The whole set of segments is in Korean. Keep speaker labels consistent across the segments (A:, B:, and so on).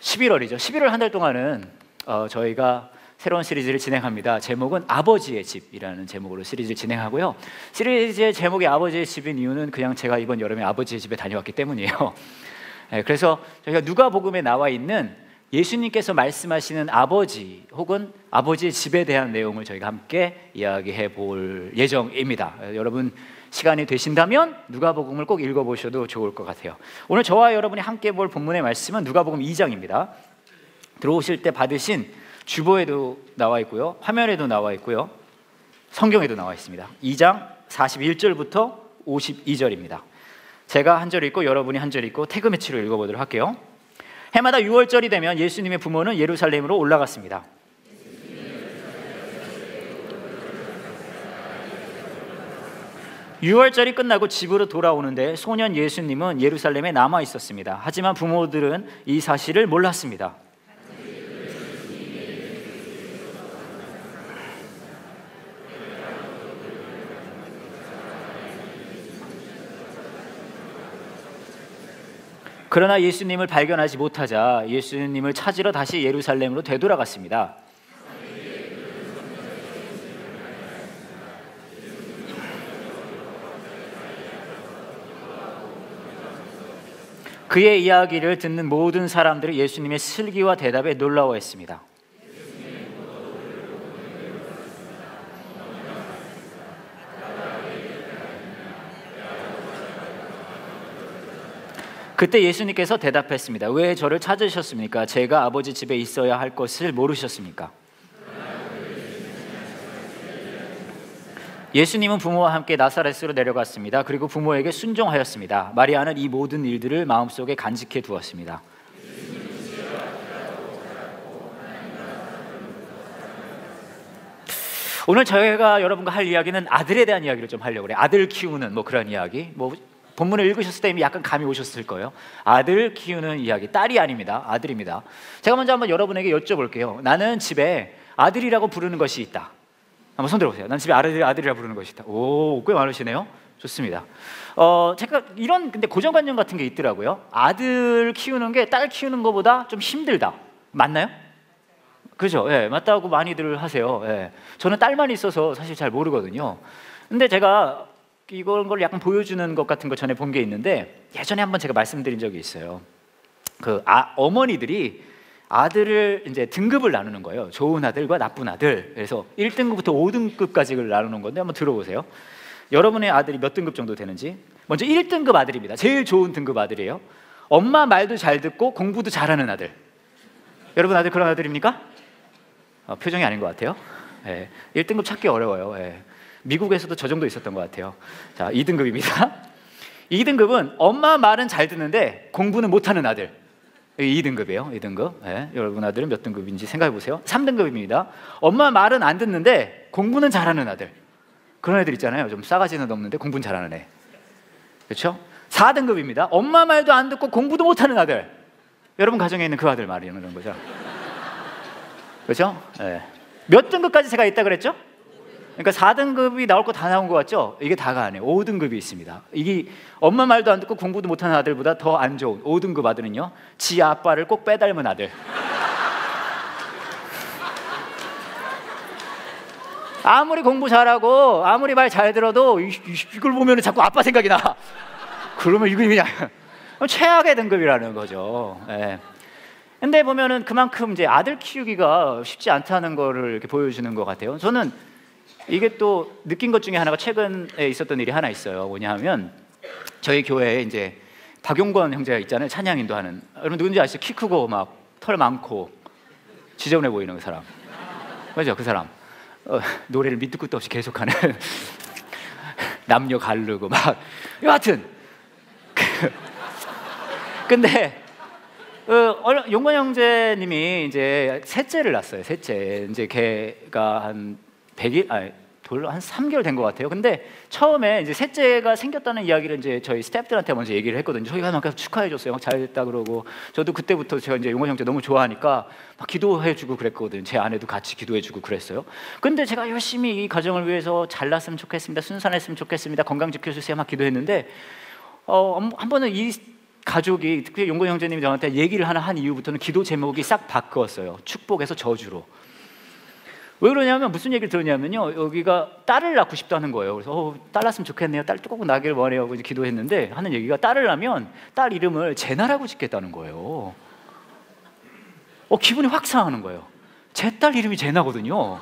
A: 11월이죠. 11월 한 달 동안은 저희가 새로운 시리즈를 진행합니다. 제목은 아버지의 집이라는 제목으로 시리즈를 진행하고요. 시리즈의 제목이 아버지의 집인 이유는 그냥 제가 이번 여름에 아버지의 집에 다녀왔기 때문이에요. 그래서 저희가 누가복음에 나와 있는 예수님께서 말씀하시는 아버지 혹은 아버지의 집에 대한 내용을 저희가 함께 이야기해 볼 예정입니다. 여러분 시간이 되신다면 누가복음을 꼭 읽어보셔도 좋을 것 같아요. 오늘 저와 여러분이 함께 볼 본문의 말씀은 누가복음 2장입니다. 들어오실 때 받으신 주보에도 나와 있고요, 화면에도 나와 있고요, 성경에도 나와 있습니다. 2장 41절부터 52절입니다. 제가 한 절 읽고 여러분이 한 절 읽고 태그 매치로 읽어보도록 할게요. 해마다 6월절이 되면 예수님의 부모는 예루살렘으로 올라갔습니다. (6월절이) 끝나고 집으로 돌아오는데 소년 예수님은 예루살렘에 남아 있었습니다. 하지만 부모들은 이 사실을 몰랐습니다. 그러나 예수님을 발견하지 못하자 예수님을 찾으러 다시 예루살렘으로 되돌아갔습니다. 그의 이야기를 듣는 모든 사람들이 예수님의 슬기와 대답에 놀라워했습니다. 그때 예수님께서 대답했습니다. 왜 저를 찾으셨습니까? 제가 아버지 집에 있어야 할 것을 모르셨습니까? 예수님은 부모와 함께 나사렛으로 내려갔습니다. 그리고 부모에게 순종하였습니다. 마리아는 이 모든 일들을 마음속에 간직해 두었습니다. 오늘 저희가 여러분과 할 이야기는 아들에 대한 이야기를 좀 하려고 그래요. 아들 키우는 그런 이야기. 본문을 읽으셨을 때 이미 약간 감이 오셨을 거예요. 아들 키우는 이야기. 딸이 아닙니다. 아들입니다. 제가 먼저 한번 여러분에게 여쭤볼게요. 나는 집에 아들이라고 부르는 것이 있다. 한번 손 들어보세요. 난 집에 아들이라 부르는 것이 있다. 오, 꽤 많으시네요. 좋습니다. 제가 이런 근데 고정관념 같은 게 있더라고요. 아들 키우는 게 딸 키우는 것보다 좀 힘들다. 맞나요? 그죠? 예, 맞다고 많이들 하세요. 예. 저는 딸만 있어서 사실 잘 모르거든요. 근데 제가 이걸 약간 보여주는 것 같은 거 전에 본 게 있는데, 예전에 한번 제가 말씀드린 적이 있어요. 어머니들이 아들을 이제 등급을 나누는 거예요. 좋은 아들과 나쁜 아들. 그래서 1등급부터 5등급까지를 나누는 건데 한번 들어보세요. 여러분의 아들이 몇 등급 정도 되는지. 먼저 1등급 아들입니다. 제일 좋은 등급 아들이에요. 엄마 말도 잘 듣고 공부도 잘하는 아들. 여러분 아들 그런 아들입니까? 표정이 아닌 것 같아요. 예, 1등급 찾기 어려워요. 예. 미국에서도 저 정도 있었던 것 같아요. 자, 2등급입니다. 2등급은 엄마 말은 잘 듣는데 공부는 못하는 아들. 2등급이에요. 2등급. 예, 여러분 아들은 몇 등급인지 생각해 보세요. 3등급입니다. 엄마 말은 안 듣는데 공부는 잘하는 아들. 그런 애들 있잖아요. 좀 싸가지는 없는데 공부는 잘하는 애. 그렇죠? 4등급입니다. 엄마 말도 안 듣고 공부도 못하는 아들. 여러분 가정에 있는 그 아들 말이라는 거죠. 그렇죠? 예. 몇 등급까지 제가 있다 그랬죠? 그러니까 4등급이 나올 거 다 나온 것 같죠? 이게 다가 아니에요. 5등급이 있습니다. 이게 엄마 말도 안 듣고 공부도 못하는 아들보다 더 안 좋은 5등급 아들은요, 지 아빠를 꼭 빼닮은 아들. 아무리 공부 잘하고 아무리 말 잘 들어도 이걸 보면 자꾸 아빠 생각이 나. 그러면 이거 그냥 최악의 등급이라는 거죠. 예. 근데 보면은 그만큼 이제 아들 키우기가 쉽지 않다는 거를 이렇게 보여주는 것 같아요. 저는 이게 또 느낀 것 중에 하나가 최근에 있었던 일이 하나 있어요. 뭐냐 하면 저희 교회에 이제 박용권 형제가 있잖아요. 찬양인도 하는. 여러분 누군지 아시죠? 키 크고 막 털 많고 지저분해 보이는 그 사람. 맞죠? 그 사람. 노래를 밑도 끝도 없이 계속하는 남녀 가르고 막 여하튼 근데 용권 형제님이 이제 셋째를 낳았어요. 셋째. 이제 걔가 한 100일 한 3개월 된 것 같아요. 근데 처음에 이제 셋째가 생겼다는 이야기를 이제 저희 스태프들한테 먼저 얘기를 했거든요. 저희가 막 축하해줬어요. 막 잘됐다 그러고, 저도 그때부터 제가 이제 용권 형제 너무 좋아하니까 막 기도해주고 그랬거든요. 제 아내도 같이 기도해주고 그랬어요. 근데 제가 열심히 이 가정을 위해서 잘났으면 좋겠습니다. 순산했으면 좋겠습니다. 건강 지켜주세요. 막 기도했는데 한 번은 이 가족이 특히 용건 형제님이 저한테 얘기를 하나 한 이후부터는 기도 제목이 싹 바뀌었어요. 축복에서 저주로. 왜 그러냐면 무슨 얘기를 들었냐면요, 여기가 딸을 낳고 싶다는 거예요. 그래서 딸 낳았으면 좋겠네요, 딸 꼭 나길 원해요 하고 이제 기도했는데 하는 얘기가 딸을 낳으면 딸 이름을 제나라고 짓겠다는 거예요. 기분이 확 상하는 거예요. 제 딸 이름이 제나거든요.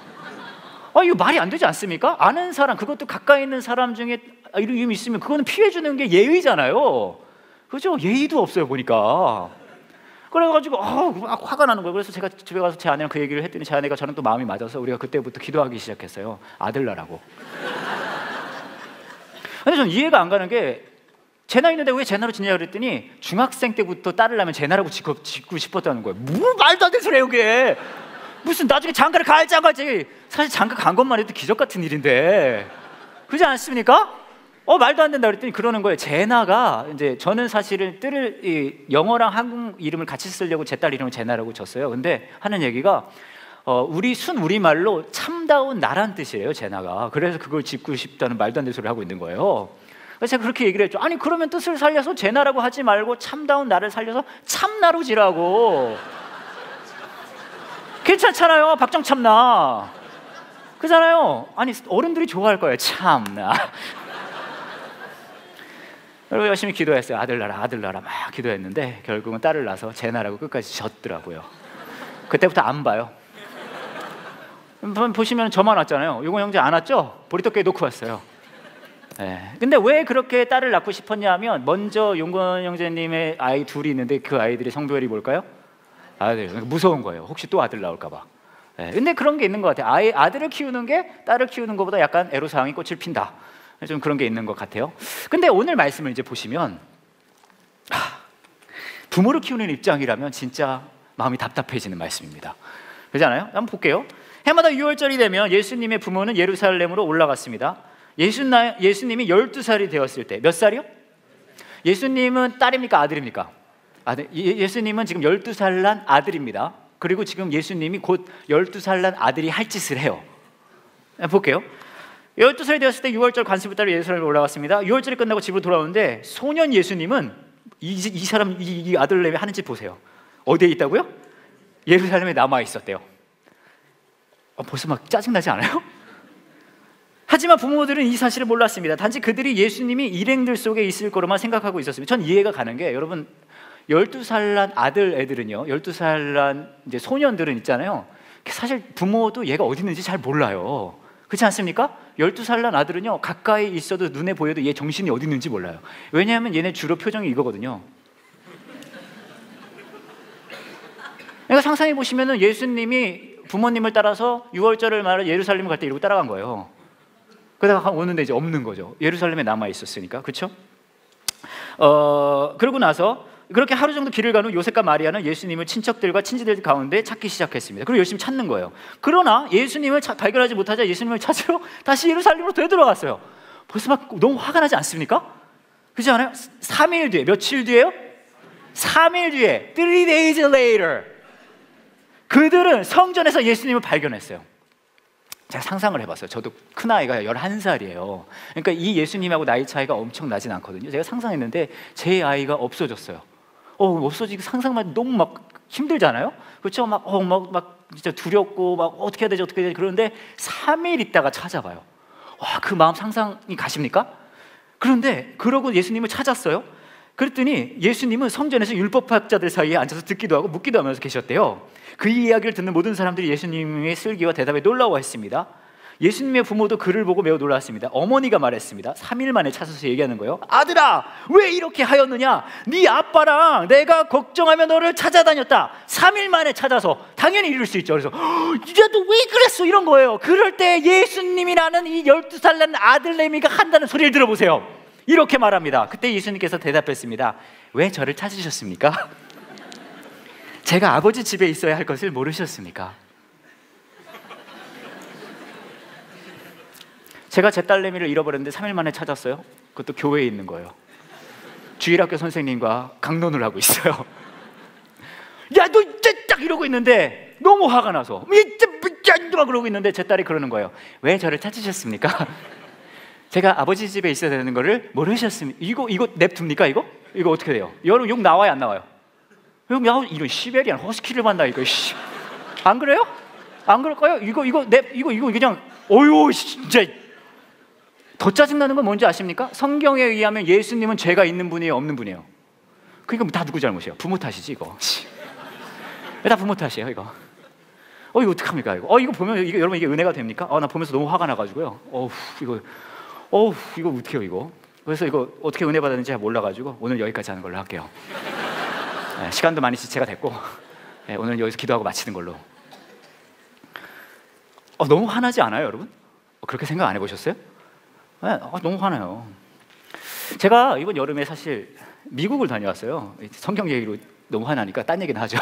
A: 이거 말이 안 되지 않습니까? 아는 사람, 그것도 가까이 있는 사람 중에 이름이 있으면 그거는 피해 주는 게 예의잖아요. 그죠? 예의도 없어요 보니까. 그래가지고 막 화가 나는 거예요. 그래서 제가 집에 가서 제 아내랑 그 얘기를 했더니 제 아내가 저랑 또 마음이 맞아서 우리가 그때부터 기도하기 시작했어요. 아들 낳으라고. 근데 저는 이해가 안 가는 게 제 나이 있는데 왜 제나로 짓냐 그랬더니 중학생 때부터 딸을 낳으면 제나라고 짓고 싶었다는 거예요. 뭐 말도 안 되는 소리예요 그게. 무슨 나중에 장가를 갈지 안 갈지, 사실 장가 간 것만 해도 기적 같은 일인데 그렇지 않습니까? 말도 안 된다 그랬더니 그러는 거예요. 제나가 이제 저는 사실은 영어랑 한국 이름을 같이 쓰려고 제 딸 이름을 제나라고 줬어요. 근데 하는 얘기가 우리 순우리말로 참다운 나란 뜻이에요 제나가. 그래서 그걸 짓고 싶다는 말도 안 되는 소리를 하고 있는 거예요. 그래서 제가 그렇게 얘기를 했죠. 아니 그러면 뜻을 살려서 제나라고 하지 말고 참다운 나를 살려서 참나로 지라고. 괜찮잖아요. 박정참나 그잖아요. 아니 어른들이 좋아할 거예요. 참나. 그리고 열심히 기도했어요. 아들 낳아라 아들 낳아라 막 기도했는데 결국은 딸을 낳아서 제나라고 끝까지 졌더라고요. 그때부터 안 봐요. 보시면 저만 왔잖아요. 용건 형제 안 왔죠? 보리떡교회 놓고 왔어요. 네. 근데 왜 그렇게 딸을 낳고 싶었냐 하면 먼저 용건 형제님의 아이 둘이 있는데 그 아이들의 성별이 뭘까요? 아들. 무서운 거예요. 혹시 또 아들 나올까 봐. 네. 근데 그런 게 있는 것 같아요. 아들을 키우는 게 딸을 키우는 것보다 약간 애로사항이 꽃을 핀다. 좀 그런 게 있는 것 같아요. 근데 오늘 말씀을 이제 보시면 부모를 키우는 입장이라면 진짜 마음이 답답해지는 말씀입니다. 그렇지 않아요? 한번 볼게요. 해마다 6월절이 되면 예수님의 부모는 예루살렘으로 올라갔습니다. 예수님이 12살이 되었을 때, 몇 살이요? 예수님은 딸입니까 아들입니까? 아들. 예수님은 지금 12살 난 아들입니다. 그리고 지금 예수님이 곧 12살 난 아들이 할 짓을 해요. 볼게요. 12살이 되었을 때 6월절 관습을 따라 예루살렘에 올라갔습니다. 6월절이 끝나고 집으로 돌아오는데 소년 예수님은 이 아들내미 하는 짓 보세요. 어디에 있다고요? 예루살렘에 남아 있었대요. 벌써 막 짜증나지 않아요? 하지만 부모들은 이 사실을 몰랐습니다. 단지 그들이 예수님이 일행들 속에 있을 거로만 생각하고 있었습니다. 전 이해가 가는 게 여러분 12살 난 아들 애들은요, 12살 난 이제 소년들은 있잖아요. 사실 부모도 얘가 어디 있는지 잘 몰라요. 그렇지 않습니까? 12살 난 아들은요 가까이 있어도 눈에 보여도 얘 정신이 어디 있는지 몰라요. 왜냐하면 얘네 주로 표정이 이거거든요. 그러니까 상상해 보시면은 예수님이 부모님을 따라서 6월절을 말해 예루살렘 갈 때 이러고 따라간 거예요. 그러다가 오는데 이제 없는 거죠. 예루살렘에 남아 있었으니까. 그렇죠? 그러고 나서 그렇게 하루 정도 길을 간 후 요셉과 마리아는 예수님을 친척들과 친지들 가운데 찾기 시작했습니다. 그리고 열심히 찾는 거예요. 그러나 예수님을 발견하지 못하자 예수님을 찾으러 다시 예루살렘으로 되돌아갔어요. 벌써 막 너무 화가 나지 않습니까? 그렇지 않아요? 3일 뒤에, 며칠 뒤에요? 3일 뒤에 3 days later 그들은 성전에서 예수님을 발견했어요. 제가 상상을 해봤어요. 저도 큰아이가 11살이에요. 그러니까 이 예수님하고 나이 차이가 엄청 나진 않거든요. 제가 상상했는데 제 아이가 없어졌어요. 없어지기 상상만 너무 막 힘들잖아요. 그렇죠? 막 진짜 두렵고 막 어떻게 해야 되지 그러는데 3일 있다가 찾아봐요. 와, 그 마음 상상이 가십니까? 그런데 그러고 예수님을 찾았어요. 그랬더니 예수님은 성전에서 율법학자들 사이에 앉아서 듣기도 하고 묻기도 하면서 계셨대요. 그 이야기를 듣는 모든 사람들이 예수님의 슬기와 대답에 놀라워했습니다. 예수님의 부모도 그를 보고 매우 놀랐습니다. 어머니가 말했습니다. 3일 만에 찾아서 얘기하는 거예요. 아들아, 왜 이렇게 하였느냐? 네 아빠랑 내가 걱정하며 너를 찾아다녔다. 3일 만에 찾아서 당연히 이럴 수 있죠. 그래서 야, 너 왜 그랬어? 이런 거예요. 그럴 때 예수님이라는 이 12살 난 아들내미가 한다는 소리를 들어보세요. 이렇게 말합니다. 그때 예수님께서 대답했습니다. 왜 저를 찾으셨습니까? 제가 아버지 집에 있어야 할 것을 모르셨습니까? 제가 제 딸내미를 잃어버렸는데 3일 만에 찾았어요. 그것도 교회에 있는 거예요. 주일학교 선생님과 강론을 하고 있어요. 야, 너 딱 이러고 있는데 너무 화가 나서 막 그러고 있는데 제 딸이 그러는 거예요. 왜 저를 찾으셨습니까? 제가 아버지 집에 있어야 되는 거를 모르셨습니까? 이거 냅둡니까 이거? 이거 어떻게 돼요? 여러분 욕 나와요, 안 나와요? 욕 나오 이런 시베리안 허스키를 만나 이거. 안 그래요? 안 그럴까요? 이거 그냥 어유 진짜. 더 짜증나는 건 뭔지 아십니까? 성경에 의하면 예수님은 죄가 있는 분이에요, 없는 분이에요? 그러니까 다 누구 잘못이에요? 부모 탓이지 이거. 다 부모 탓이에요 이거. 이거 어떡합니까 이거? 이거 보면 여러분 이게 은혜가 됩니까? 나 보면서 너무 화가 나가지고요. 이거 어떡해요 이거? 그래서 이거 어떻게 은혜 받았는지 잘 몰라가지고 오늘 여기까지 하는 걸로 할게요. 시간도 많이 지체가 됐고 오늘 여기서 기도하고 마치는 걸로. 너무 화나지 않아요 여러분? 그렇게 생각 안 해보셨어요? 너무 화나요. 제가 이번 여름에 사실 미국을 다녀왔어요. 성경 얘기로 너무 화나니까 딴 얘기는 하죠.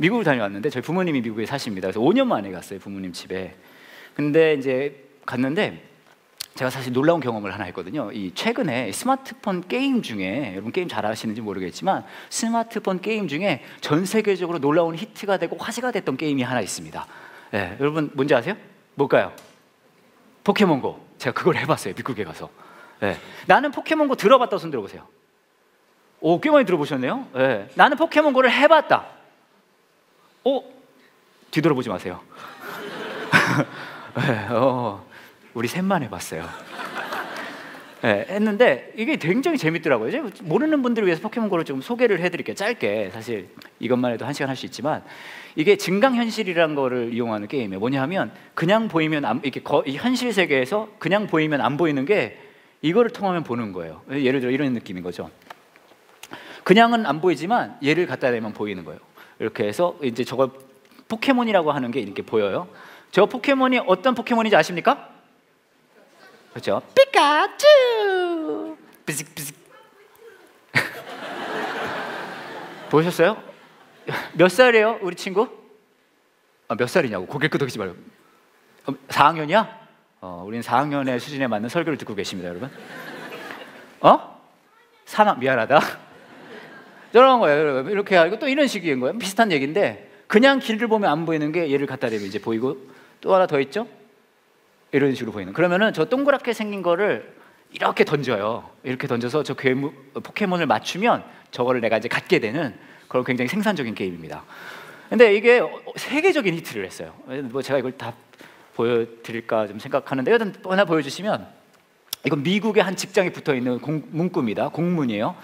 A: 미국을 다녀왔는데 저희 부모님이 미국에 사십니다. 그래서 5년 만에 갔어요 부모님 집에. 근데 이제 갔는데 제가 사실 놀라운 경험을 하나 했거든요. 이 최근에 스마트폰 게임 중에, 여러분 게임 잘 아시는지 모르겠지만 스마트폰 게임 중에 전 세계적으로 놀라운 히트가 되고 화제가 됐던 게임이 하나 있습니다. 여러분 뭔지 아세요? 뭘까요? 포켓몬고. 제가 그걸 해봤어요 미국에 가서. 나는 포켓몬고 들어봤다 손 들어보세요. 꽤 많이 들어보셨네요. 나는 포켓몬고를 해봤다. 뒤돌아보지 마세요. 우리 셋만 해봤어요. 했는데 이게 굉장히 재밌더라고요. 제가 모르는 분들을 위해서 포켓몬고를 좀 소개를 해드릴게요. 짧게. 사실 이것만 해도 1시간 할 수 있지만 이게 증강현실이라는 거를 이용하는 게임이에요. 뭐냐 하면 그냥 보이면 이렇게 현실 세계에서 그냥 보이면 안 보이는 게 이거를 통하면 보는 거예요. 예를 들어 이런 느낌인 거죠. 그냥은 안 보이지만 얘를 갖다 대면 보이는 거예요. 이렇게 해서 이제 저걸 포켓몬이라고 하는 게 이렇게 보여요. 저 포켓몬이 어떤 포켓몬인지 아십니까? 그렇죠? 피카츄! 삐직삐직. 보셨어요? 몇 살이에요, 우리 친구? 몇 살이냐고 고개 끄덕이지 말고. 4학년이야? 우리는 4학년의 수준에 맞는 설교를 듣고 계십니다, 여러분. 3학 미안하다. 저런 거예요, 여러분. 이렇게 하고 또 이런 식인 거예요. 비슷한 얘기인데 그냥 길을 보면 안 보이는 게 얘를 갖다 대면 이제 보이고 또 하나 더 있죠? 이런 식으로 보이는. 그러면은 저 동그랗게 생긴 거를 이렇게 던져요. 이렇게 던져서 저 포켓몬을 맞추면 저거를 내가 이제 갖게 되는 그런 굉장히 생산적인 게임입니다. 근데 이게 세계적인 히트를 했어요. 뭐 제가 이걸 다 보여드릴까 좀 생각하는데 일단 하나 보여주시면 이건 미국의 한 직장에 붙어 있는 문구입니다. 공문이에요.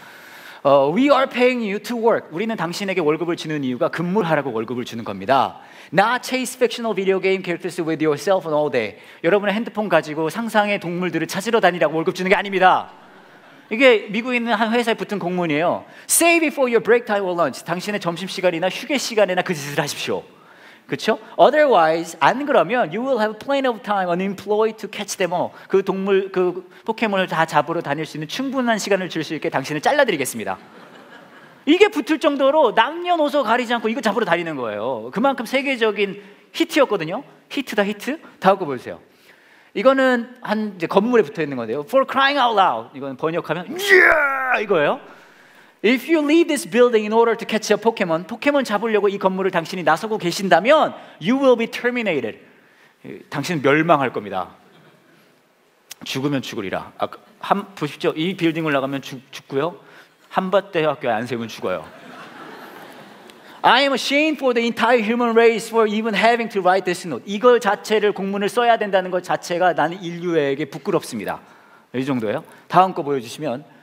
A: We are paying you to work. 우리는 당신에게 월급을 주는 이유가 근무를 하라고 월급을 주는 겁니다. Not chase fictional video game characters with your cell phone all day. 여러분의 핸드폰 가지고 상상의 동물들을 찾으러 다니라고 월급 주는 게 아닙니다. 이게 미국에 있는 한 회사에 붙은 공문이에요. Save it for your break time or lunch. 당신의 점심시간이나 휴게 시간에나 그 짓을 하십시오. 그렇죠? Otherwise, 안 그러면 you will have plenty of time unemployed to catch them all. 그 동물, 그 포켓몬을 다 잡으러 다닐 수 있는 충분한 시간을 줄 수 있게 당신을 잘라드리겠습니다. 이게 붙을 정도로 남녀노소 가리지 않고 이거 잡으러 다니는 거예요. 그만큼 세계적인 히트였거든요. 히트다 히트. 다음 거 보세요. 이거는 한 이제 건물에 붙어 있는 건데요. For crying out loud. 이건 번역하면 yeah! 이거예요. If you leave this building in order to catch a Pokemon, 포켓몬 잡으려고 이 건물을 당신이 나서고 계신다면 you will be terminated. 당신은 멸망할 겁니다. 죽으면 죽으리라. 보십시오. 이 빌딩을 나가면 죽고요. 한밭대학교에 안 세우면 죽어요. I am ashamed for the entire human race for even having to write this note. 이걸 자체를 공문을 써야 된다는 것 자체가 나는 인류에게 부끄럽습니다. 이 정도예요. 다음 거 보여주시면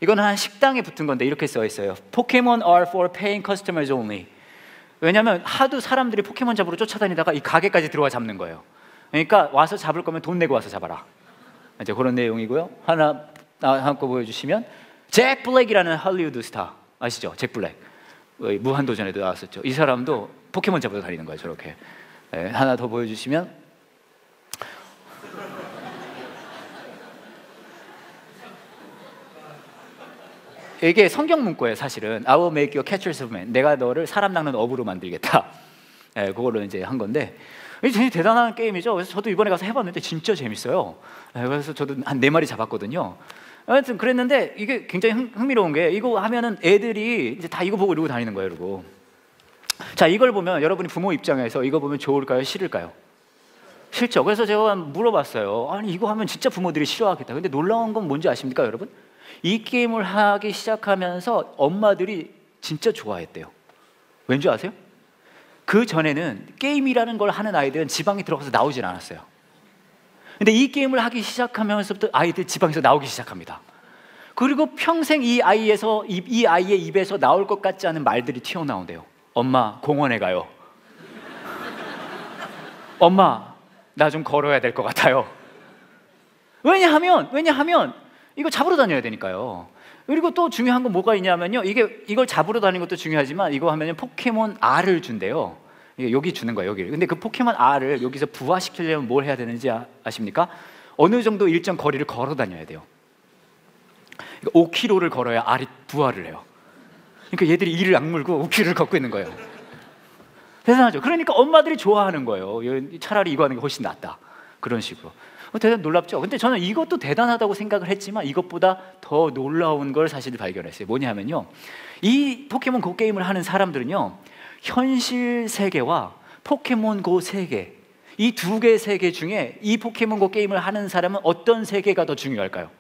A: 이거는 한 식당에 붙은 건데 이렇게 써 있어요. Pokemon are for paying customers only. 왜냐하면 하도 사람들이 포켓몬 잡으러 쫓아다니다가 이 가게까지 들어와 잡는 거예요. 그러니까 와서 잡을 거면 돈 내고 와서 잡아라. 이제 그런 내용이고요. 하나 거 보여주시면 잭 블랙이라는 할리우드 스타 아시죠? 잭 블랙. 무한도전에도 나왔었죠. 이 사람도 포켓몬 잡으러 다니는 거예요. 저렇게. 하나 더 보여주시면 이게 성경 문구예요. 사실은 I will make you catchers of men. 내가 너를 사람 낚는 어부로 만들겠다. 그걸로 이제 한 건데 이게 되게 대단한 게임이죠. 그래서 저도 이번에 가서 해봤는데 진짜 재밌어요. 그래서 저도 한 4마리 잡았거든요. 하여튼 그랬는데 이게 굉장히 흥미로운 게 이거 하면은 애들이 이제 다 이거 보고 이러고 다니는 거예요. 이러고. 자, 이걸 보면 여러분이 부모 입장에서 이거 보면 좋을까요? 싫을까요? 싫죠. 그래서 제가 물어봤어요. 아니 이거 하면 진짜 부모들이 싫어하겠다. 근데 놀라운 건 뭔지 아십니까, 여러분? 이 게임을 하기 시작하면서 엄마들이 진짜 좋아했대요. 왠지 아세요? 그 전에는 게임이라는 걸 하는 아이들은 지방에 들어가서 나오질 않았어요. 근데 이 게임을 하기 시작하면서부터 아이들 지방에서 나오기 시작합니다. 그리고 평생 이 아이의 입에서 나올 것 같지 않은 말들이 튀어나온대요. 엄마, 공원에 가요. 엄마, 나 좀 걸어야 될 것 같아요. 왜냐하면 이거 잡으러 다녀야 되니까요. 그리고 또 중요한 건 뭐가 있냐면요, 이걸 잡으러 다니는 것도 중요하지만 이거 하면요 포켓몬 R을 준대요. 여기 주는 거예요, 여기를. 근데 그 포켓몬 R을 여기서 부화시키려면 뭘 해야 되는지 아십니까? 어느 정도 일정 거리를 걸어 다녀야 돼요. 5km를 걸어야 R이 부화를 해요. 그러니까 얘들이 이를 악물고 5km를 걷고 있는 거예요. 대단하죠. 그러니까 엄마들이 좋아하는 거예요. 차라리 이거 하는 게 훨씬 낫다, 그런 식으로. 대단 놀랍죠. 근데 저는 이것도 대단하다고 생각을 했지만 이것보다 더 놀라운 걸 사실 발견했어요. 뭐냐면요, 이 포켓몬 고 게임을 하는 사람들은요, 현실 세계와 포켓몬 고 세계, 이 두 개의 세계 중에 이 포켓몬 고 게임을 하는 사람은 어떤 세계가 더 중요할까요?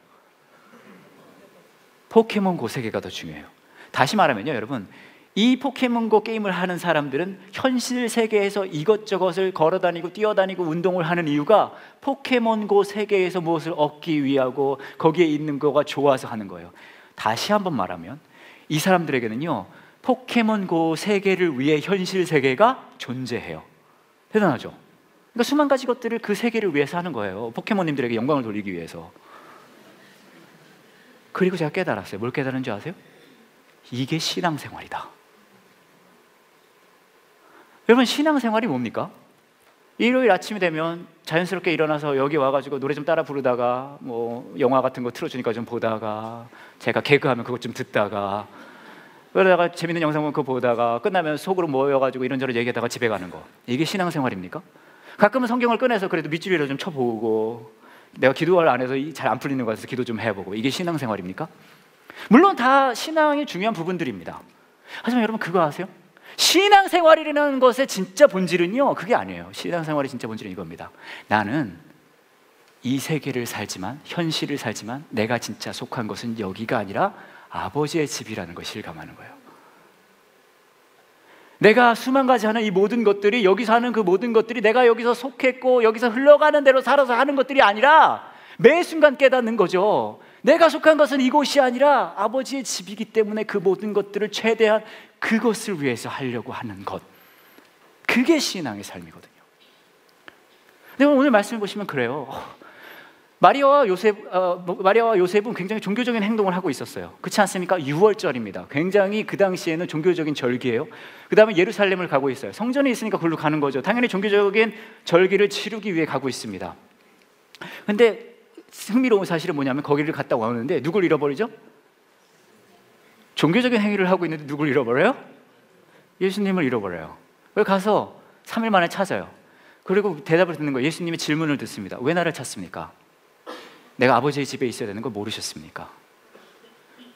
A: 포켓몬 고 세계가 더 중요해요. 다시 말하면요, 여러분, 이 포켓몬고 게임을 하는 사람들은 현실 세계에서 이것저것을 걸어다니고 뛰어다니고 운동을 하는 이유가 포켓몬고 세계에서 무엇을 얻기 위하고 거기에 있는 거가 좋아서 하는 거예요. 다시 한번 말하면 이 사람들에게는요, 포켓몬고 세계를 위해 현실 세계가 존재해요. 대단하죠? 그러니까 수만 가지 것들을 그 세계를 위해서 하는 거예요. 포켓몬님들에게 영광을 돌리기 위해서. 그리고 제가 깨달았어요. 뭘 깨달은 줄 아세요? 이게 신앙생활이다. 여러분, 신앙생활이 뭡니까? 일요일 아침이 되면 자연스럽게 일어나서 여기 와가지고 노래 좀 따라 부르다가 뭐 영화 같은 거 틀어주니까 좀 보다가, 제가 개그하면 그것 좀 듣다가, 그러다가 재밌는 영상 보면 그거 보다가 끝나면 속으로 모여가지고 이런저런 얘기하다가 집에 가는 거, 이게 신앙생활입니까? 가끔은 성경을 꺼내서 그래도 밑줄이라도 좀 쳐보고, 내가 기도를 안 해서 잘 안 풀리는 거 같아서 기도 좀 해보고, 이게 신앙생활입니까? 물론 다 신앙의 중요한 부분들입니다. 하지만 여러분, 그거 아세요? 신앙생활이라는 것의 진짜 본질은요, 그게 아니에요. 신앙생활의 진짜 본질은 이겁니다. 나는 이 세계를 살지만, 현실을 살지만, 내가 진짜 속한 것은 여기가 아니라 아버지의 집이라는 걸 실감하는 거예요. 내가 수만 가지 하는 이 모든 것들이, 여기서 하는 그 모든 것들이 내가 여기서 속했고 여기서 흘러가는 대로 살아서 하는 것들이 아니라 매 순간 깨닫는 거죠. 내가 속한 것은 이곳이 아니라 아버지의 집이기 때문에 그 모든 것들을 최대한 그것을 위해서 하려고 하는 것, 그게 신앙의 삶이거든요. 근데 오늘 말씀을 보시면 그래요. 마리아와 요셉은 굉장히 종교적인 행동을 하고 있었어요. 그렇지 않습니까? 6월절입니다. 굉장히 그 당시에는 종교적인 절기예요. 그 다음에 예루살렘을 가고 있어요. 성전이 있으니까 그걸로 가는 거죠. 당연히 종교적인 절기를 치르기 위해 가고 있습니다. 근데 흥미로운 사실은 뭐냐면, 거기를 갔다 오는데 누굴 잃어버리죠? 종교적인 행위를 하고 있는데 누굴 잃어버려요? 예수님을 잃어버려요. 그래서 가서 3일 만에 찾아요. 그리고 대답을 듣는 거예요. 예수님의 질문을 듣습니다. 왜 나를 찾습니까? 내가 아버지의 집에 있어야 되는 걸 모르셨습니까?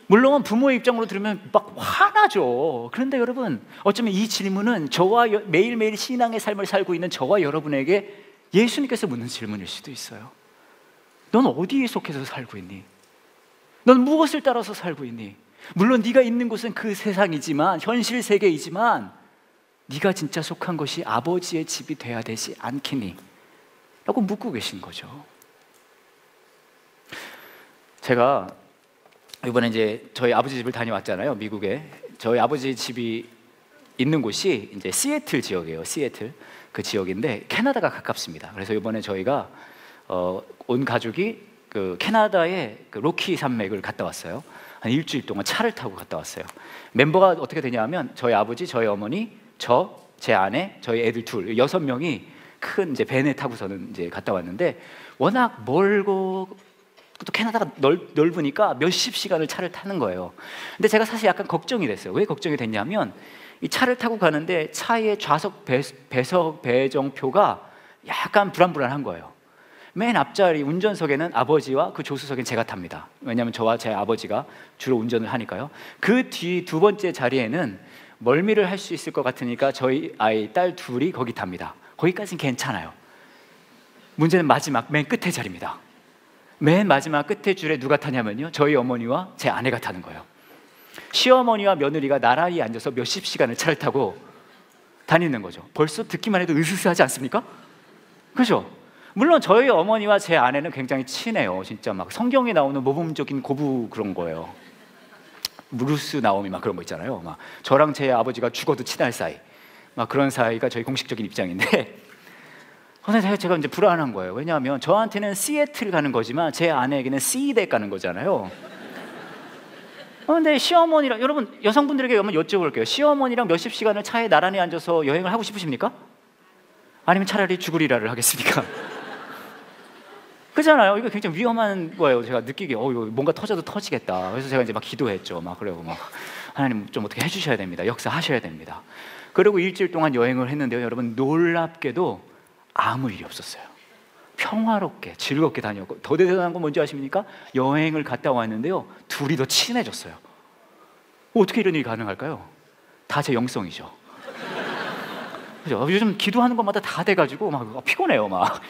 A: 물론 부모의 입장으로 들으면 막 화나죠. 그런데 여러분, 어쩌면 이 질문은 저와 매일매일 신앙의 삶을 살고 있는 저와 여러분에게 예수님께서 묻는 질문일 수도 있어요. 넌 어디에 속해서 살고 있니? 넌 무엇을 따라서 살고 있니? 물론 네가 있는 곳은 그 세상이지만, 현실 세계이지만, 네가 진짜 속한 것이 아버지의 집이 돼야 되지 않겠니? 라고 묻고 계신 거죠. 제가 이번에 이제 저희 아버지 집을 다녀왔잖아요, 미국에. 저희 아버지 집이 있는 곳이 이제 시애틀 지역이에요. 시애틀 그 지역인데 캐나다가 가깝습니다. 그래서 이번에 저희가 온 가족이 그 캐나다의 그 로키 산맥을 갔다 왔어요. 한 일주일 동안 차를 타고 갔다 왔어요. 멤버가 어떻게 되냐면, 저희 아버지, 저희 어머니, 제 아내, 저희 애들 둘, 6명이 큰 이제 밴에 타고서는 이제 갔다 왔는데, 워낙 멀고 또 캐나다가 넓으니까 몇십 시간을 차를 타는 거예요. 근데 제가 사실 약간 걱정이 됐어요. 왜 걱정이 됐냐면, 이 차를 타고 가는데 차의 좌석 배석 배정표가 약간 불안불안한 거예요. 맨 앞자리 운전석에는 아버지와 그 조수석엔 제가 탑니다. 왜냐하면 저와 제 아버지가 주로 운전을 하니까요. 그 뒤 두 번째 자리에는 멀미를 할 수 있을 것 같으니까 저희 아이 딸 둘이 거기 탑니다. 거기까지는 괜찮아요. 문제는 마지막 맨 끝에 자리입니다. 맨 마지막 끝에 줄에 누가 타냐면요, 저희 어머니와 제 아내가 타는 거예요. 시어머니와 며느리가 나란히 앉아서 몇십 시간을 차를 타고 다니는 거죠. 벌써 듣기만 해도 으스스하지 않습니까? 그죠? 물론 저희 어머니와 제 아내는 굉장히 친해요. 진짜 막 성경에 나오는 모범적인 고부 그런 거예요. 루스 나오미 막 그런 거 있잖아요. 막 저랑 제 아버지가 죽어도 친할 사이, 막 그런 사이가 저희 공식적인 입장인데, 근데 제가 이제 불안한 거예요. 왜냐하면 저한테는 시애틀 가는 거지만 제 아내에게는 시댁 가는 거잖아요. 근데 시어머니랑, 여러분 여성분들에게 한번 여쭤볼게요. 시어머니랑 몇십 시간을 차에 나란히 앉아서 여행을 하고 싶으십니까? 아니면 차라리 죽으리라를 하겠습니까? 그잖아요. 이거 굉장히 위험한 거예요. 제가 느끼기에 이거 뭔가 터져도 터지겠다. 그래서 제가 이제 막 기도했죠. 막 그래고 막 하나님 좀 어떻게 해주셔야 됩니다. 역사하셔야 됩니다. 그리고 일주일 동안 여행을 했는데요, 여러분 놀랍게도 아무 일이 없었어요. 평화롭게 즐겁게 다녔고, 더 대단한 건 뭔지 아십니까? 여행을 갔다 왔는데요, 둘이 더 친해졌어요. 어떻게 이런 일이 가능할까요? 다 제 영성이죠. 그죠? 요즘 기도하는 것마다 다 돼가지고 막 피곤해요, 막.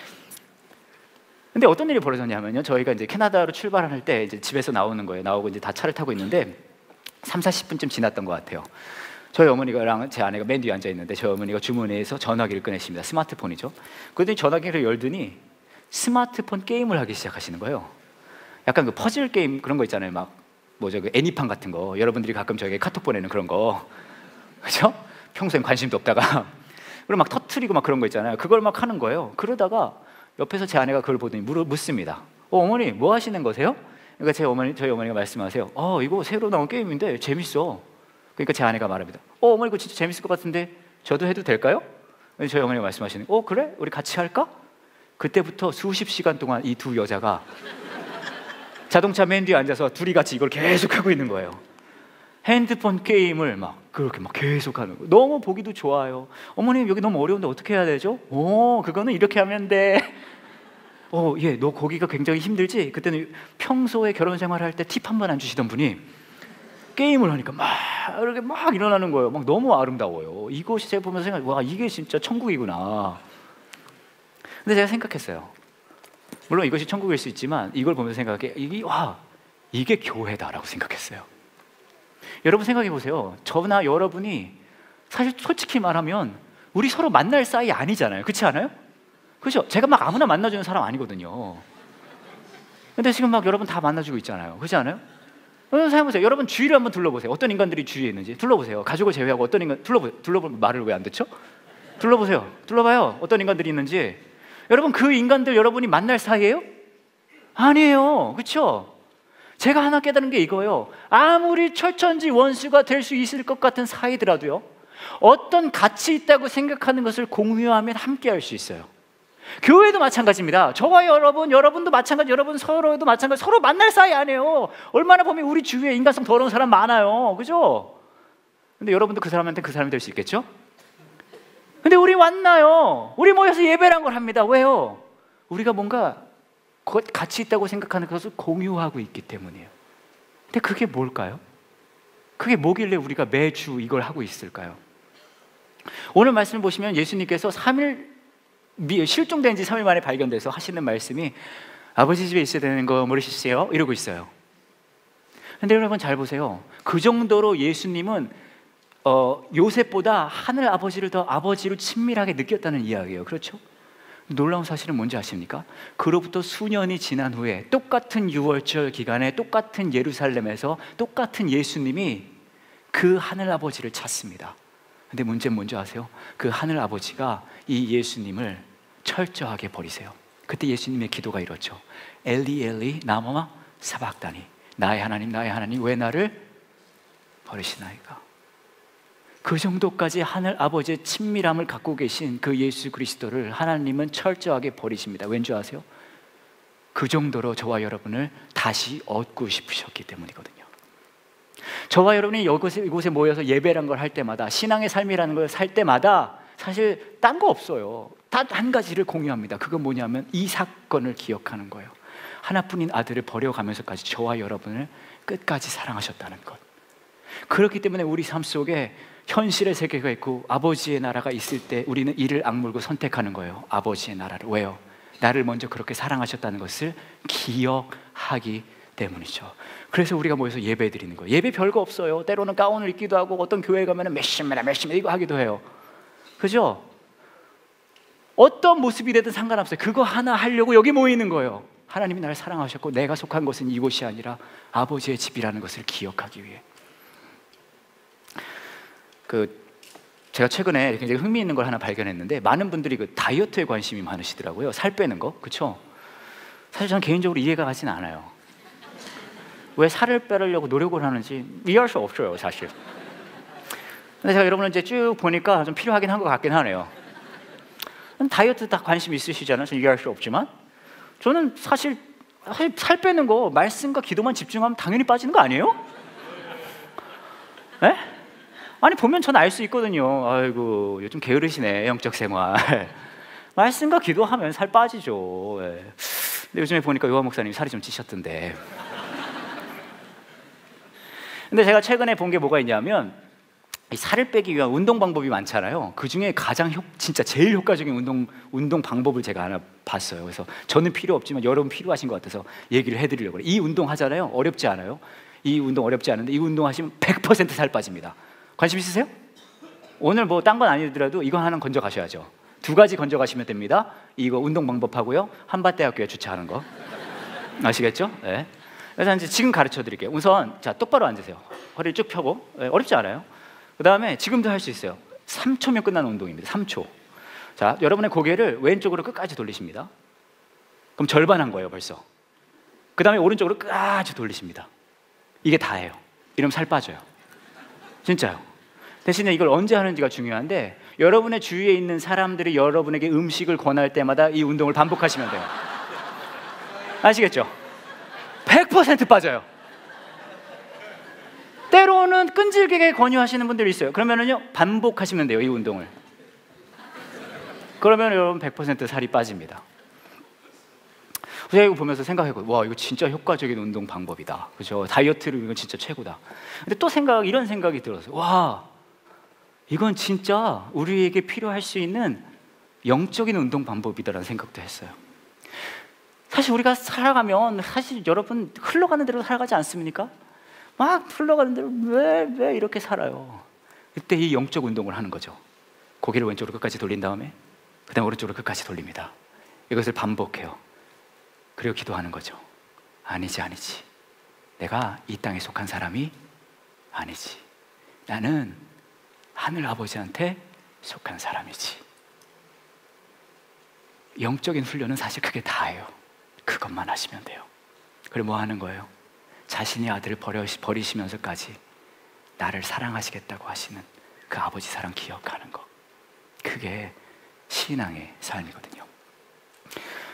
A: 근데 어떤 일이 벌어졌냐면요, 저희가 이제 캐나다로 출발할 때 이제 집에서 나오는 거예요. 나오고 이제 다 차를 타고 있는데 30-40분쯤 지났던 것 같아요. 저희 어머니랑 제 아내가 맨 뒤에 앉아 있는데, 저희 어머니가 주머니에서 전화기를 꺼내십니다. 스마트폰이죠. 그랬더니 전화기를 열더니 스마트폰 게임을 하기 시작하시는 거예요. 약간 그 퍼즐 게임 그런 거 있잖아요. 막 뭐죠, 그 애니팡 같은 거. 여러분들이 가끔 저에게 카톡 보내는 그런 거, 그렇죠? 평소엔 관심도 없다가 그리고 막 터트리고 막 그런 거 있잖아요. 그걸 막 하는 거예요. 그러다가 옆에서 제 아내가 그걸 보더니 묻습니다. 어머니 뭐 하시는 거세요? 그러니까 저희 어머니가 말씀하세요. 이거 새로 나온 게임인데 재밌어. 그러니까 제 아내가 말합니다. 어머니 이거 진짜 재밌을 것 같은데 저도 해도 될까요? 저희 어머니가 말씀하시는, 그래? 우리 같이 할까? 그때부터 수십 시간 동안 이 두 여자가 자동차 맨 뒤에 앉아서 둘이 같이 이걸 계속 하고 있는 거예요. 핸드폰 게임을 막 그렇게 막 계속 하는 거. 너무 보기도 좋아요. 어머님 여기 너무 어려운데 어떻게 해야 되죠? 그거는 이렇게 하면 돼. 예, 너 거기가 굉장히 힘들지? 그때는 평소에 결혼 생활할 때 팁 한 번 안 주시던 분이 게임을 하니까 막 이렇게 막 일어나는 거예요. 막 너무 아름다워요. 이것이 제가 보면서 와, 이게 진짜 천국이구나. 근데 제가 생각했어요. 물론 이것이 천국일 수 있지만 이걸 보면서 이게 교회다라고 생각했어요. 여러분 생각해 보세요. 저나 여러분이 사실 솔직히 말하면 우리 서로 만날 사이 아니잖아요. 그렇지 않아요? 그렇죠? 제가 막 아무나 만나주는 사람 아니거든요. 근데 지금 막 여러분 다 만나주고 있잖아요. 그렇지 않아요? 생각해보세요. 여러분 주위를 한번 둘러보세요. 어떤 인간들이 주위에 있는지 둘러보세요. 가족을 제외하고 어떤 인간 둘러보면 말을 왜 안 듣죠? 둘러보세요. 둘러봐요. 어떤 인간들이 있는지. 여러분 그 인간들 여러분이 만날 사이예요? 아니에요. 그렇죠? 제가 하나 깨달은 게 이거예요. 아무리 철천지 원수가 될 수 있을 것 같은 사이더라도요, 어떤 가치 있다고 생각하는 것을 공유하면 함께 할 수 있어요. 교회도 마찬가지입니다. 저와 여러분도 마찬가지, 여러분 서로도 마찬가지. 서로 만날 사이 아니에요. 얼마나 보면 우리 주위에 인간성 더러운 사람 많아요. 그죠? 근데 여러분도 그 사람한테 그 사람이 될 수 있겠죠? 근데 우리 만나요. 우리 모여서 예배란 걸 합니다. 왜요? 우리가 뭔가 가치 있다고 생각하는 것을 공유하고 있기 때문이에요. 근데 그게 뭘까요? 그게 뭐길래 우리가 매주 이걸 하고 있을까요? 오늘 말씀을 보시면 예수님께서 실종된 지 3일 만에 발견돼서 하시는 말씀이 아버지 집에 있어야 되는 거 모르시세요? 이러고 있어요. 근데 여러분 잘 보세요. 그 정도로 예수님은 요셉보다 하늘 아버지를 더 아버지로 친밀하게 느꼈다는 이야기예요. 그렇죠? 놀라운 사실은 뭔지 아십니까? 그로부터 수년이 지난 후에 똑같은 유월절 기간에 똑같은 예루살렘에서 똑같은 예수님이 그 하늘 아버지를 찾습니다. 근데 문제는 뭔지 아세요? 그 하늘 아버지가 이 예수님을 철저하게 버리세요. 그때 예수님의 기도가 이렇죠. 엘리 엘리 라마 사박다니, 나의 하나님 왜 나를 버리시나이까. 그 정도까지 하늘 아버지의 친밀함을 갖고 계신 그 예수 그리스도를 하나님은 철저하게 버리십니다. 왠지 아세요? 그 정도로 저와 여러분을 다시 얻고 싶으셨기 때문이거든요. 저와 여러분이 이곳에 모여서 예배란 걸 할 때마다, 신앙의 삶이라는 걸 살 때마다 사실 딴 거 없어요. 단 한 가지를 공유합니다. 그건 뭐냐면 이 사건을 기억하는 거예요. 하나뿐인 아들을 버려가면서까지 저와 여러분을 끝까지 사랑하셨다는 것. 그렇기 때문에 우리 삶 속에 현실의 세계가 있고 아버지의 나라가 있을 때 우리는 이를 악물고 선택하는 거예요. 아버지의 나라를. 왜요? 나를 먼저 그렇게 사랑하셨다는 것을 기억하기 때문이죠. 그래서 우리가 모여서 예배 드리는 거예요. 예배 별거 없어요. 때로는 가운을 입기도 하고 어떤 교회 가면 몇십매나 이거 하기도 해요. 그죠? 어떤 모습이 되든 상관없어요. 그거 하나 하려고 여기 모이는 거예요. 하나님이 나를 사랑하셨고 내가 속한 것은 이곳이 아니라 아버지의 집이라는 것을 기억하기 위해. 제가 최근에 굉장히 흥미있는 걸 하나 발견했는데, 많은 분들이 다이어트에 관심이 많으시더라고요. 살 빼는 거, 그렇죠? 사실 저는 개인적으로 이해가 가진 않아요. 왜 살을 빼려고 노력을 하는지 이해할 수 없어요, 사실. 근데 제가 여러분을 이제 쭉 보니까 좀 필요하긴 한 것 같긴 하네요. 다이어트 다 관심 있으시잖아요. 저는 이해할 수 없지만 저는 사실 살 빼는 거 말씀과 기도만 집중하면 당연히 빠지는 거 아니에요? 네? 아니 보면 전 알 수 있거든요. 아이고 요즘 게으르시네, 영적 생활. 말씀과 기도하면 살 빠지죠. 네. 근데 요즘에 보니까 요한 목사님이 살이 좀 찌셨던데. 근데 제가 최근에 본 게 뭐가 있냐면, 이 살을 빼기 위한 운동 방법이 많잖아요. 그 중에 가장 진짜 제일 효과적인 운동 방법을 제가 하나 봤어요. 그래서 저는 필요 없지만 여러분 필요하신 것 같아서 얘기를 해드리려고 해요. 이 운동 하잖아요. 어렵지 않아요. 이 운동 어렵지 않은데 이 운동 하시면 100% 살 빠집니다. 관심 있으세요? 오늘 뭐 딴 건 아니더라도 이거 하나 건져 가셔야죠. 2가지 건져 가시면 됩니다. 이거 운동 방법하고요, 한밭대학교에 주차하는 거. 아시겠죠? 네. 그래서 이제 지금 가르쳐 드릴게요. 우선 자 똑바로 앉으세요. 허리를 쭉 펴고. 네, 어렵지 않아요. 그 다음에 지금도 할 수 있어요. 3초면 끝나는 운동입니다. 3초. 자, 여러분의 고개를 왼쪽으로 끝까지 돌리십니다. 그럼 절반 한 거예요, 벌써. 그 다음에 오른쪽으로 끝까지 돌리십니다. 이게 다예요. 이러면 살 빠져요. 진짜요. 대신에 이걸 언제 하는지가 중요한데, 여러분의 주위에 있는 사람들이 여러분에게 음식을 권할 때마다 이 운동을 반복하시면 돼요. 아시겠죠? 100% 빠져요. 때로는 끈질기게 권유하시는 분들이 있어요. 그러면은요, 반복하시면 돼요, 이 운동을. 그러면 여러분 100% 살이 빠집니다. 제가 이거 보면서 생각해보고, 와, 이거 진짜 효과적인 운동 방법이다. 그죠? 다이어트를 이건 진짜 최고다. 근데 또 이런 생각이 들었어요. 와, 이건 진짜 우리에게 필요할 수 있는 영적인 운동 방법이다라는 생각도 했어요. 사실 우리가 살아가면, 사실 여러분 흘러가는 대로 살아가지 않습니까? 막 흘러가는 대로 왜 이렇게 살아요? 그때 이 영적 운동을 하는 거죠. 고개를 왼쪽으로 끝까지 돌린 다음에 그 다음에 오른쪽으로 끝까지 돌립니다. 이것을 반복해요. 그리고 기도하는 거죠. 아니지. 내가 이 땅에 속한 사람이 아니지. 나는 하늘 아버지한테 속한 사람이지. 영적인 훈련은 사실 그게 다예요. 그것만 하시면 돼요. 그리고 뭐 하는 거예요? 자신의 아들을 버리시면서까지 나를 사랑하시겠다고 하시는 그 아버지 사랑 기억하는 거. 그게 신앙의 삶이거든요.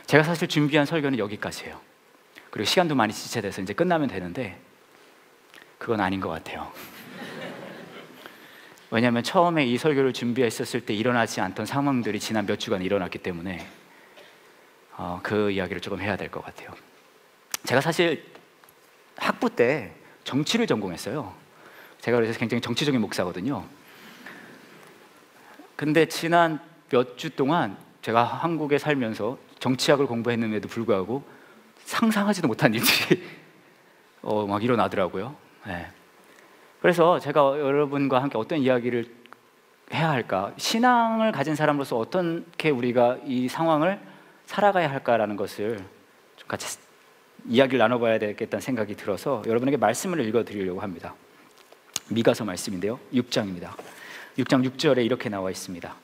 A: 제가 사실 준비한 설교는 여기까지예요. 그리고 시간도 많이 지체돼서 이제 끝나면 되는데 그건 아닌 것 같아요. 왜냐하면 처음에 이 설교를 준비했었을 때 일어나지 않던 상황들이 지난 몇 주간 일어났기 때문에 그 이야기를 조금 해야 될 것 같아요. 제가 사실 학부 때 정치를 전공했어요. 제가 그래서 굉장히 정치적인 목사거든요. 근데 지난 몇 주 동안 제가 한국에 살면서 정치학을 공부했는데도 불구하고 상상하지도 못한 일들이 막 일어나더라고요. 네. 그래서 제가 여러분과 함께 어떤 이야기를 해야 할까, 신앙을 가진 사람으로서 어떻게 우리가 이 상황을 살아가야 할까라는 것을 좀 같이 이야기를 나눠봐야 되겠다는 생각이 들어서 여러분에게 말씀을 읽어드리려고 합니다. 미가서 말씀인데요, 6장입니다. 6장 6절에 이렇게 나와 있습니다.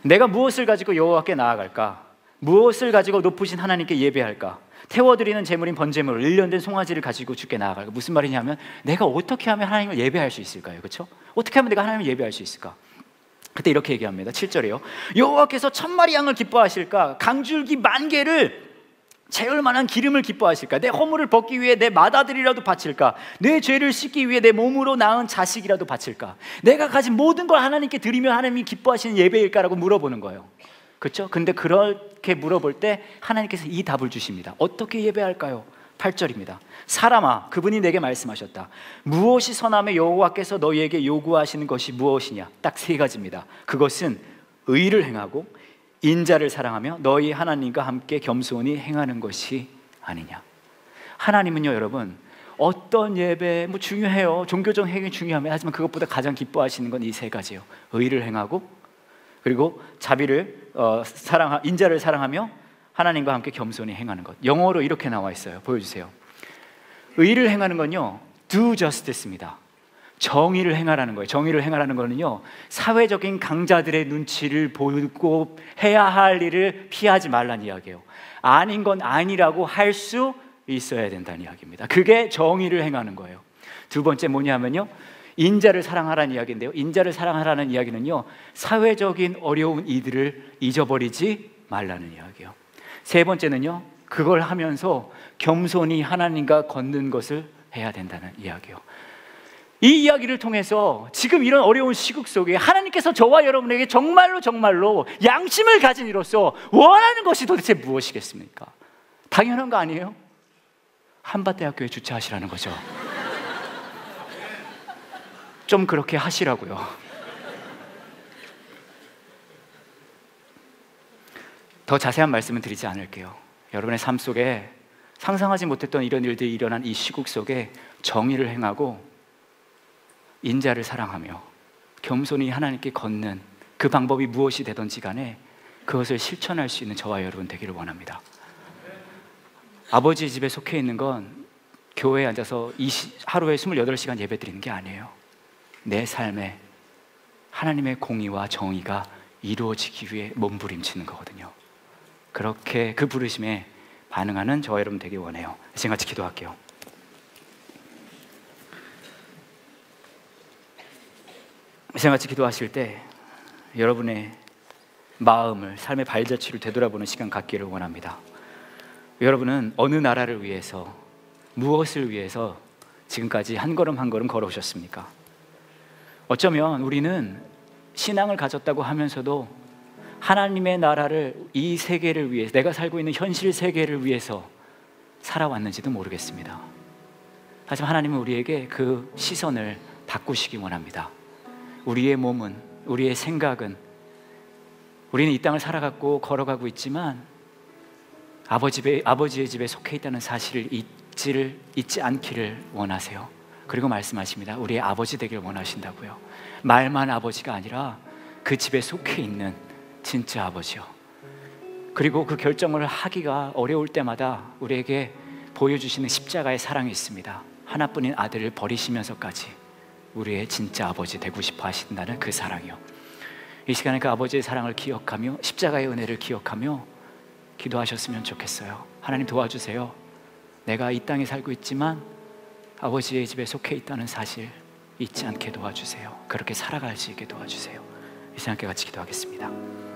A: 내가 무엇을 가지고 여호와께 나아갈까? 무엇을 가지고 높으신 하나님께 예배할까? 태워드리는 제물인 번제물을 1년 된 송아지를 가지고 주께 나아갈까? 무슨 말이냐면 내가 어떻게 하면 하나님을 예배할 수 있을까요? 그렇죠? 어떻게 하면 내가 하나님을 예배할 수 있을까? 그때 이렇게 얘기합니다. 7절에요. 여호와께서 1000마리 양을 기뻐하실까? 강줄기 10,000개를 채울 만한 기름을 기뻐하실까? 내 허물을 벗기 위해 내 맏아들이라도 바칠까? 내 죄를 씻기 위해 내 몸으로 낳은 자식이라도 바칠까? 내가 가진 모든 걸 하나님께 드리면 하나님이 기뻐하시는 예배일까라고 물어보는 거예요. 그렇죠? 근데 그렇게 물어볼 때 하나님께서 이 답을 주십니다. 어떻게 예배할까요? 8절입니다. 사람아, 그분이 내게 말씀하셨다. 무엇이 선하며 여호와께서 너희에게 요구하시는 것이 무엇이냐? 딱 3가지입니다. 그것은 의를 행하고 인자를 사랑하며 너희 하나님과 함께 겸손히 행하는 것이 아니냐. 하나님은요 여러분, 어떤 예배 뭐 중요해요. 종교적 행위 중요하면, 하지만 그것보다 가장 기뻐하시는 건 이 세 가지예요. 의를 행하고, 그리고 자비를 인자를 사랑하며 하나님과 함께 겸손히 행하는 것. 영어로 이렇게 나와 있어요. 보여주세요. 의를 행하는 건요, do justice입니다. 정의를 행하라는 거예요. 정의를 행하라는 거는요, 사회적인 강자들의 눈치를 보고 해야 할 일을 피하지 말라는 이야기예요. 아닌 건 아니라고 할 수 있어야 된다는 이야기입니다. 그게 정의를 행하는 거예요. 두 번째 뭐냐면요, 인자를 사랑하라는 이야기인데요, 인자를 사랑하라는 이야기는요, 사회적인 어려운 이들을 잊어버리지 말라는 이야기예요. 세 번째는요, 그걸 하면서 겸손히 하나님과 걷는 것을 해야 된다는 이야기예요. 이 이야기를 통해서 지금 이런 어려운 시국 속에 하나님께서 저와 여러분에게 정말로 양심을 가진 이로서 원하는 것이 도대체 무엇이겠습니까? 당연한 거 아니에요? 한밭대학교에 주차하시라는 거죠. 좀 그렇게 하시라고요. 더 자세한 말씀은 드리지 않을게요. 여러분의 삶 속에 상상하지 못했던 이런 일들이 일어난 이 시국 속에 정의를 행하고 인자를 사랑하며 겸손히 하나님께 걷는 그 방법이 무엇이 되든지 간에 그것을 실천할 수 있는 저와 여러분 되기를 원합니다. 아버지의 집에 속해 있는 건 교회에 앉아서 하루에 28시간 예배 드리는 게 아니에요. 내 삶에 하나님의 공의와 정의가 이루어지기 위해 몸부림치는 거거든요. 그렇게 그 부르심에 반응하는 저와 여러분 되길 원해요. 이제 같이 기도할게요. 이제 같이 기도하실 때 여러분의 마음을, 삶의 발자취를 되돌아보는 시간 갖기를 원합니다. 여러분은 어느 나라를 위해서, 무엇을 위해서 지금까지 한 걸음 한 걸음 걸어오셨습니까? 어쩌면 우리는 신앙을 가졌다고 하면서도 하나님의 나라를, 이 세계를 위해서, 내가 살고 있는 현실 세계를 위해서 살아왔는지도 모르겠습니다. 하지만 하나님은 우리에게 그 시선을 바꾸시기 원합니다. 우리의 몸은, 우리의 생각은, 우리는 이 땅을 살아가고 걸어가고 있지만 아버지의 집에 속해 있다는 사실을 잊지 않기를 원하세요. 그리고 말씀하십니다. 우리의 아버지 되길 원하신다고요. 말만 아버지가 아니라 그 집에 속해 있는 진짜 아버지요. 그리고 그 결정을 하기가 어려울 때마다 우리에게 보여주시는 십자가의 사랑이 있습니다. 하나뿐인 아들을 버리시면서까지 우리의 진짜 아버지 되고 싶어 하신다는 그 사랑이요. 이 시간에 그 아버지의 사랑을 기억하며 십자가의 은혜를 기억하며 기도하셨으면 좋겠어요. 하나님 도와주세요. 내가 이 땅에 살고 있지만 아버지의 집에 속해 있다는 사실 잊지 않게 도와주세요. 그렇게 살아갈 수 있게 도와주세요. 이 시간 함께 같이 기도하겠습니다.